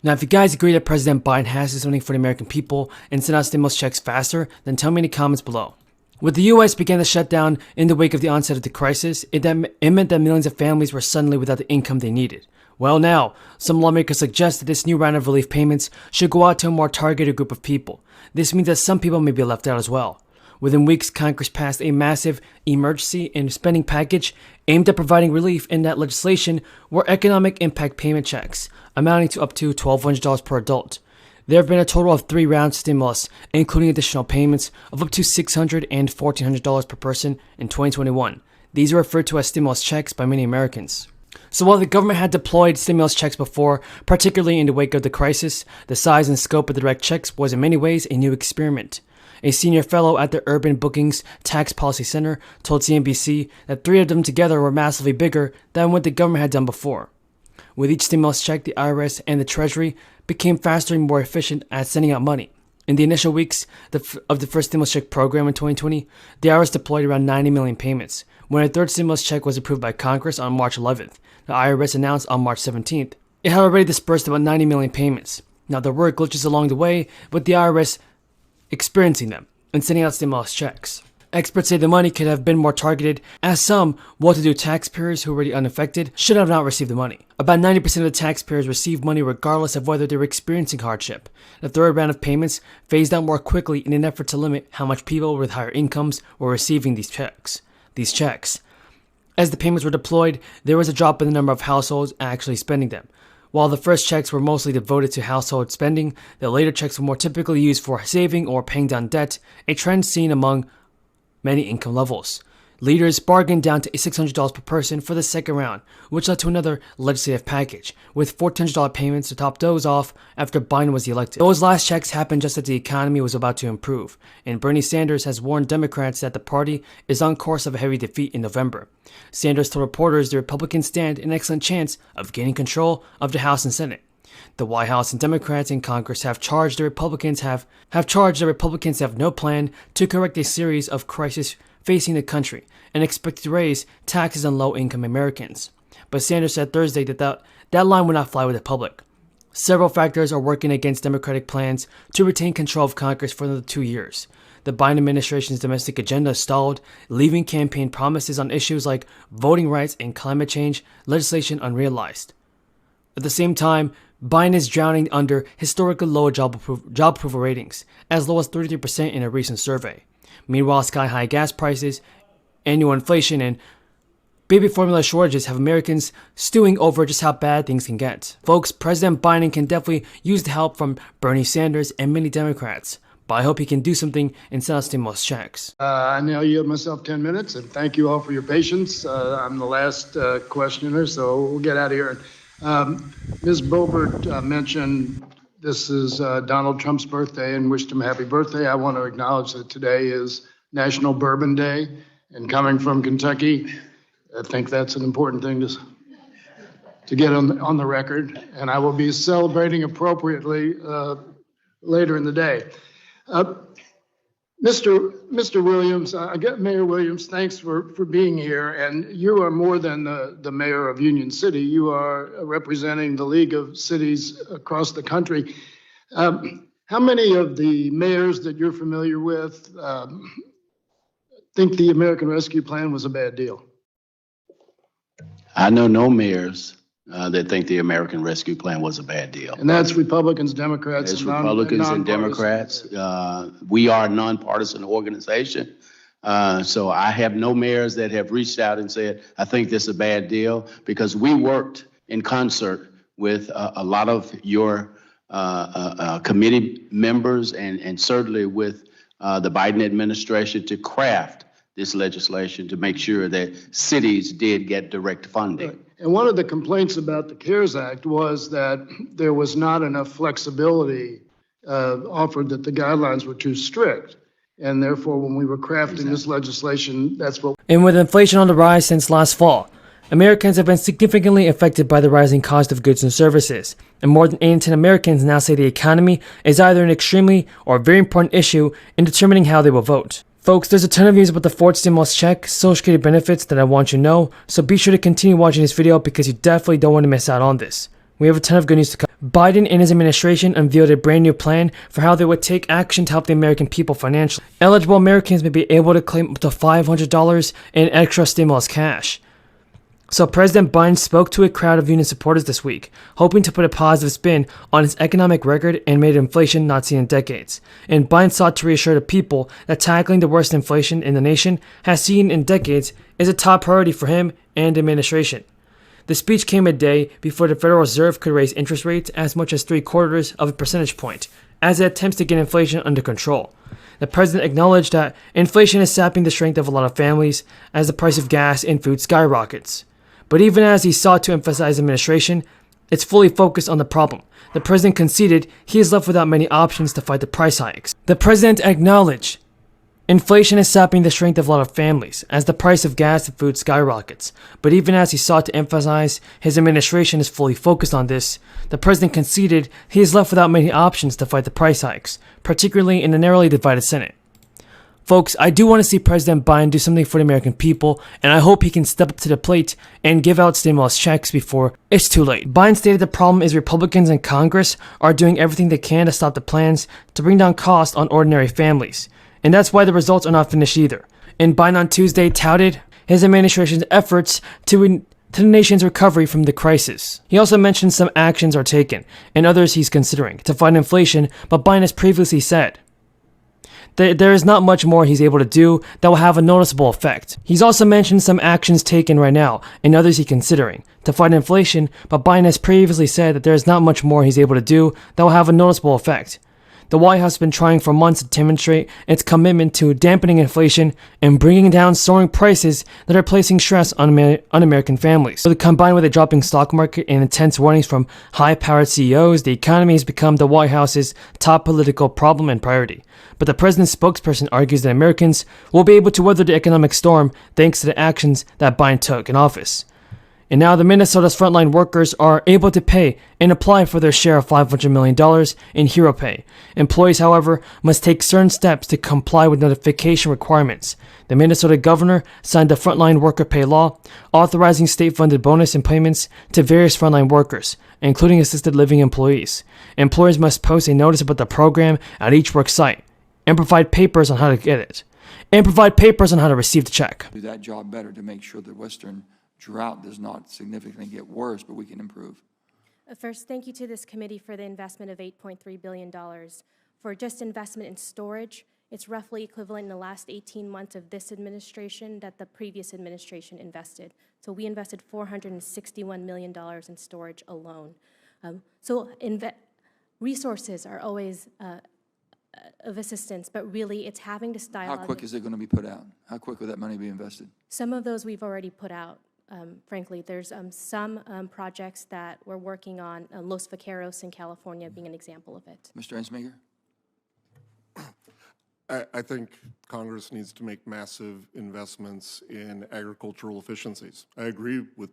Now, if you guys agree that President Biden has to do something for the American people and send out stimulus checks faster, then tell me in the comments below. With the US began to shut down in the wake of the onset of the crisis, it meant that millions of families were suddenly without the income they needed. Well, now, some lawmakers suggest that this new round of relief payments should go out to a more targeted group of people. This means that some people may be left out as well. Within weeks, Congress passed a massive emergency and spending package aimed at providing relief, and that legislation were economic impact payment checks, amounting to up to $1,200 per adult. There have been a total of 3 rounds of stimulus, including additional payments of up to $600 and $1,400 per person in 2021. These are referred to as stimulus checks by many Americans. So while the government had deployed stimulus checks before, particularly in the wake of the crisis, the size and scope of the direct checks was in many ways a new experiment. A senior fellow at the Urban Bookings Tax Policy Center told CNBC that 3 of them together were massively bigger than what the government had done before. With each stimulus check, the IRS and the Treasury became faster and more efficient at sending out money. In the initial weeks of the first stimulus check program in 2020, the IRS deployed around 90 million payments. When a third stimulus check was approved by Congress on March 11th, the IRS announced on March 17th it had already dispersed about 90 million payments. Now, there were glitches along the way, with the IRS experiencing them and sending out stimulus checks. Experts say the money could have been more targeted, as some well-to-do taxpayers who were already unaffected should have not received the money. About 90% of the taxpayers received money regardless of whether they were experiencing hardship. The third round of payments phased out more quickly in an effort to limit how much people with higher incomes were receiving these checks. As the payments were deployed, there was a drop in the number of households actually spending them. While the first checks were mostly devoted to household spending, the later checks were more typically used for saving or paying down debt, a trend seen among many income levels. Leaders bargained down to $600 per person for the second round, which led to another legislative package, with $1,400 payments to top those off after Biden was elected. Those last checks happened just as the economy was about to improve, and Bernie Sanders has warned Democrats that the party is on course of a heavy defeat in November. Sanders told reporters the Republicans stand an excellent chance of gaining control of the House and Senate. The White House and Democrats in Congress have charged the Republicans have no plan to correct a series of crises facing the country and expect to raise taxes on low-income Americans. But Sanders said Thursday that line would not fly with the public. Several factors are working against Democratic plans to retain control of Congress for another 2 years. The Biden administration's domestic agenda stalled, leaving campaign promises on issues like voting rights and climate change legislation unrealized. At the same time, Biden is drowning under historically low job approval ratings, as low as 33% in a recent survey. Meanwhile, sky-high gas prices, annual inflation, and baby formula shortages have Americans stewing over just how bad things can get. Folks, President Biden can definitely use the help from Bernie Sanders and many Democrats, but I hope he can do something and send out stimulus checks. I now yield myself 10 minutes, and thank you all for your patience. I'm the last questioner, so we'll get out of here. Ms. Boebert mentioned this is Donald Trump's birthday and wished him a happy birthday. I want to acknowledge that today is National Bourbon Day, and coming from Kentucky, I think that's an important thing to get on the record, and I will be celebrating appropriately later in the day. Mr. Williams, Mayor Williams, thanks for being here. And you are more than the mayor of Union City. You are representing the League of Cities across the country. How many of the mayors that you're familiar with think the American Rescue Plan was a bad deal? I know no mayors that think the American Rescue Plan was a bad deal. And that's Republicans, Democrats, it's Republicans and Democrats. We are a nonpartisan organization. So I have no mayors that have reached out and said, I think this is a bad deal, because we worked in concert with a lot of your committee members and certainly with the Biden administration to craft this legislation to make sure that cities did get direct funding. Right. And one of the complaints about the CARES Act was that there was not enough flexibility offered, that the guidelines were too strict. And therefore, when we were crafting this legislation, that's what... And with inflation on the rise since last fall, Americans have been significantly affected by the rising cost of goods and services. And more than 8 in 10 Americans now say the economy is either an extremely or very important issue in determining how they will vote. Folks, there's a ton of news about the fourth stimulus check, Social Security benefits that I want you to know, so be sure to continue watching this video because you definitely don't want to miss out on this. We have a ton of good news to come. Biden and his administration unveiled a brand new plan for how they would take action to help the American people financially. Eligible Americans may be able to claim up to $500 in extra stimulus cash. So President Biden spoke to a crowd of union supporters this week, hoping to put a positive spin on his economic record and made inflation not seen in decades. And Biden sought to reassure the people that tackling the worst inflation in the nation has seen in decades is a top priority for him and the administration. The speech came a day before the Federal Reserve could raise interest rates as much as 0.75 of a percentage point, as it attempts to get inflation under control. The president acknowledged that inflation is sapping the strength of a lot of families as the price of gas and food skyrockets. But even as he sought to emphasize administration, it's fully focused on the problem. The president conceded he is left without many options to fight the price hikes. The president acknowledged inflation is sapping the strength of a lot of families as the price of gas and food skyrockets. But even as he sought to emphasize his administration is fully focused on this, the president conceded he is left without many options to fight the price hikes, particularly in a narrowly divided Senate. Folks, I do want to see President Biden do something for the American people, and I hope he can step up to the plate and give out stimulus checks before it's too late. Biden stated the problem is Republicans in Congress are doing everything they can to stop the plans to bring down costs on ordinary families, and that's why the results are not finished either. And Biden on Tuesday touted his administration's efforts to the nation's recovery from the crisis. He also mentioned some actions are taken, and others he's considering, to fight inflation, but Biden has previously said there is not much more he's able to do that will have a noticeable effect. He's also mentioned some actions taken right now and others he's considering to fight inflation, but Biden has previously said that there is not much more he's able to do that will have a noticeable effect. The White House has been trying for months to demonstrate its commitment to dampening inflation and bringing down soaring prices that are placing stress on American families. So combined with a dropping stock market and intense warnings from high-powered CEOs, the economy has become the White House's top political problem and priority. But the president's spokesperson argues that Americans will be able to weather the economic storm thanks to the actions that Biden took in office. And now the Minnesota's frontline workers are able to pay and apply for their share of $500 million in hero pay. Employees, however, must take certain steps to comply with notification requirements. The Minnesota governor signed the Frontline Worker Pay Law, authorizing state-funded bonus and payments to various frontline workers, including assisted living employees. Employers must post a notice about the program at each work site and provide papers on how to get it, and provide papers on how to receive the check. Do that job better to make sure the Western drought does not significantly get worse, but we can improve. First, thank you to this committee for the investment of $8.3 billion. For just investment in storage, it's roughly equivalent in the last 18 months of this administration that the previous administration invested. So we invested $461 million in storage alone. Resources are always of assistance, but really it's having to style. How quick is it going to be put out? How quick will that money be invested? Some of those we've already put out. Frankly, there's some projects that we're working on, Los Vaqueros in California being an example of it. Mr. Ensminger? I think Congress needs to make massive investments in agricultural efficiencies. I agree with